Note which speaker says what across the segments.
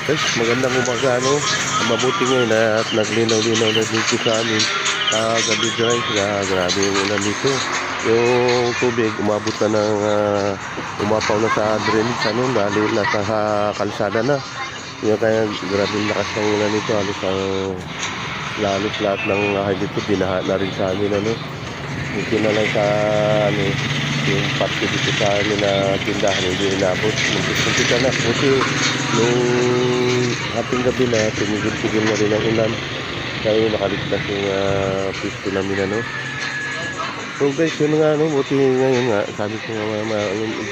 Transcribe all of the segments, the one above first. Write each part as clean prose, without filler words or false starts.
Speaker 1: Guys, magandang umaga, ano. Mabuti ngayon at naglinaw-linaw na dito sa amin. Gabi guys, grabe yung ulan dito. Yung tubig umabot na ng umapaw na sa drainage, ano, lalo na sa kalsada na. Yung kaya grabe yung lakas ng ulan dito, halos lahat ng dito binaha na rin sa amin, ano. Hindi na lang sa ano, yung parte dito sa amin na tindahan hindi inabot. Muntik na kasi nung ating gabi na tumigil-tigil na rin ang ulan kaya nakaligtas yung pisto namin, ano. So guys, yun nga, ano, buti ngayon nga sabi ko nga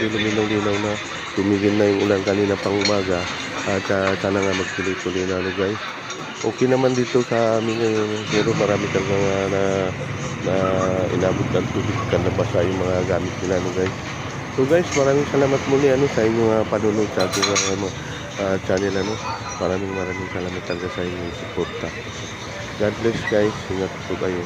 Speaker 1: luminaw-linaw na tumigil na yung ulan kanina pang umaga at sana nga magtuloy-tuloy na, ano guys. Okay naman dito sa amin ngayon pero marami talaga na inabot ng tubig ka nabasa yung mga gamit nila, ano guys. So guys, maraming salamat muli, ano, sa inyong panunod sa ating channel, ano. Maraming salamat talaga sa inyong suporta. God bless guys, ingat po kayo.